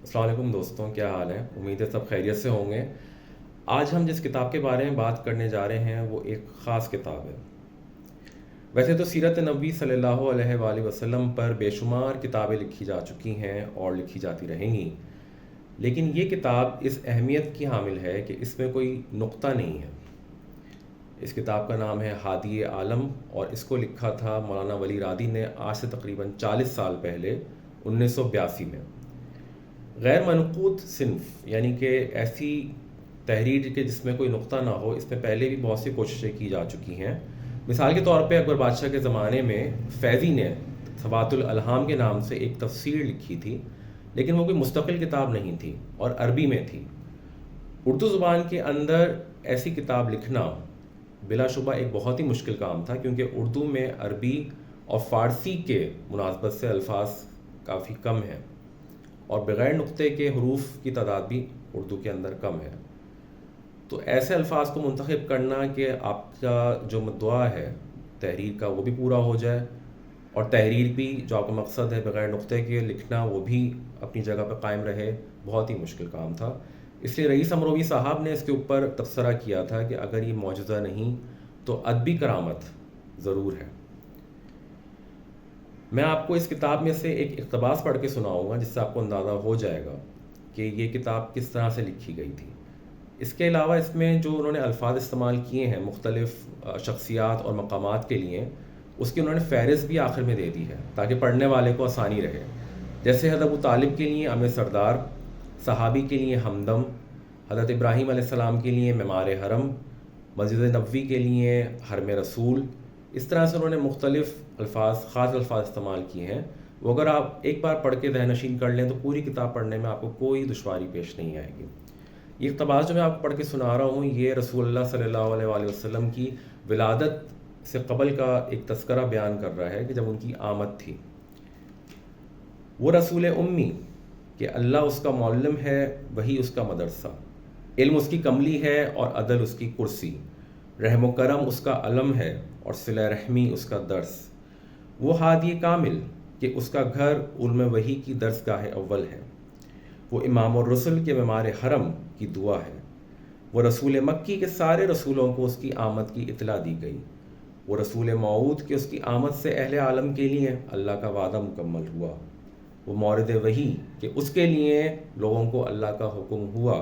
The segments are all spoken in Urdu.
السلام علیکم دوستوں، کیا حال ہے؟ امید ہے سب خیریت سے ہوں گے۔ آج ہم جس کتاب کے بارے میں بات کرنے جا رہے ہیں وہ ایک خاص کتاب ہے۔ ویسے تو سیرت نبوی صلی اللہ علیہ وآلہ وسلم پر بے شمار کتابیں لکھی جا چکی ہیں اور لکھی جاتی رہیں گی، لیکن یہ کتاب اس اہمیت کی حامل ہے کہ اس میں کوئی نقطہ نہیں ہے۔ اس کتاب کا نام ہے ہادی عالم اور اس کو لکھا تھا مولانا ولی رادی نے آج سے تقریباً 40 سال پہلے 1982 میں۔ غیر منقوط صنف یعنی کہ ایسی تحریر کے جس میں کوئی نقطہ نہ ہو، اس میں پہلے بھی بہت سی کوششیں کی جا چکی ہیں۔ مثال کے طور پہ اکبر بادشاہ کے زمانے میں فیضی نے ثبات الالہام کے نام سے ایک تفسیر لکھی تھی، لیکن وہ کوئی مستقل کتاب نہیں تھی اور عربی میں تھی۔ اردو زبان کے اندر ایسی کتاب لکھنا بلا شبہ ایک بہت ہی مشکل کام تھا، کیونکہ اردو میں عربی اور فارسی کے مناسبت سے الفاظ کافی کم ہیں اور بغیر نقطے کے حروف کی تعداد بھی اردو کے اندر کم ہے۔ تو ایسے الفاظ کو منتخب کرنا کہ آپ کا جو مدعا ہے تحریر کا وہ بھی پورا ہو جائے، اور تحریر بھی جو آپ کا مقصد ہے بغیر نقطے کے لکھنا وہ بھی اپنی جگہ پہ قائم رہے، بہت ہی مشکل کام تھا۔ اس لیے رئیس امروی صاحب نے اس کے اوپر تبصرہ کیا تھا کہ اگر یہ معجزہ نہیں تو ادبی کرامت ضرور ہے۔ میں آپ کو اس کتاب میں سے ایک اقتباس پڑھ کے سناؤں گا جس سے آپ کو اندازہ ہو جائے گا کہ یہ کتاب کس طرح سے لکھی گئی تھی۔ اس کے علاوہ اس میں جو انہوں نے الفاظ استعمال کیے ہیں مختلف شخصیات اور مقامات کے لیے، اس کی انہوں نے فہرست بھی آخر میں دے دی ہے تاکہ پڑھنے والے کو آسانی رہے۔ جیسے حضرت ابو طالب کے لیے امر سردار، صحابی کے لیے ہمدم، حضرت ابراہیم علیہ السلام کے لیے معمار حرم، مسجد نبوی کے لیے حرم رسول۔ اس طرح سے انہوں نے مختلف خاص الفاظ استعمال کیے ہیں۔ وہ اگر آپ ایک بار پڑھ کے ذہن نشین کر لیں تو پوری کتاب پڑھنے میں آپ کو کوئی دشواری پیش نہیں آئے گی۔ یہ اقتباس جو میں آپ کو پڑھ کے سنا رہا ہوں، یہ رسول اللہ صلی اللہ علیہ وآلہ وسلم کی ولادت سے قبل کا ایک تذکرہ بیان کر رہا ہے کہ جب ان کی آمد تھی۔ وہ رسول امی کہ اللہ اس کا معلم ہے، وہی اس کا مدرسہ، علم اس کی کملی ہے اور عدل اس کی کرسی، رحم و کرم اس کا علم ہے اور صلہ رحمی اس کا درس۔ وہ ہادی کامل کہ اس کا گھر علم وحی کی درس گاہ اول ہے۔ وہ امام الرسل کے معمار حرم کی دعا ہے۔ وہ رسول مکی کے سارے رسولوں کو اس کی آمد کی اطلاع دی گئی۔ وہ رسول موعود کہ اس کی آمد سے اہل عالم کے لیے اللہ کا وعدہ مکمل ہوا۔ وہ مورد وحی کہ اس کے لیے لوگوں کو اللہ کا حکم ہوا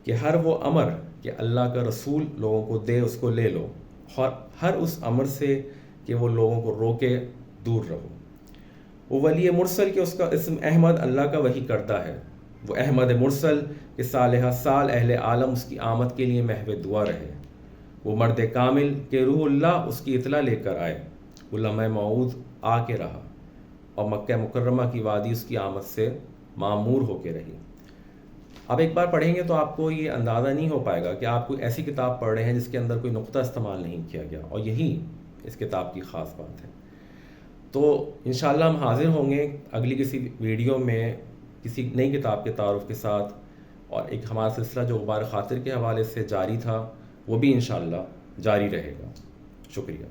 کہ ہر وہ امر کہ اللہ کا رسول لوگوں کو دے اس کو لے لو، اور ہر اس امر سے کہ وہ لوگوں کو روکے دور رہو۔ وہ ولی مرسل کہ اس کا اسم احمد اللہ کا وحی کردہ ہے۔ وہ احمد مرسل کہ صالحہ سال اہل عالم اس کی آمد کے لیے محو دعا رہے۔ وہ مرد کامل کہ روح اللہ اس کی اطلاع لے کر آئے۔ وہ لمحہ موعود آ کے رہا اور مکہ مکرمہ کی وادی اس کی آمد سے معمور ہو کے رہی۔ اب ایک بار پڑھیں گے تو آپ کو یہ اندازہ نہیں ہو پائے گا کہ آپ کوئی ایسی کتاب پڑھ رہے ہیں جس کے اندر کوئی نقطہ استعمال نہیں کیا گیا، اور یہی اس کتاب کی خاص بات ہے۔ تو انشاءاللہ ہم حاضر ہوں گے اگلی کسی ویڈیو میں کسی نئی کتاب کے تعارف کے ساتھ، اور ایک ہمارا سلسلہ جو غبار خاطر کے حوالے سے جاری تھا وہ بھی انشاءاللہ جاری رہے گا۔ شکریہ۔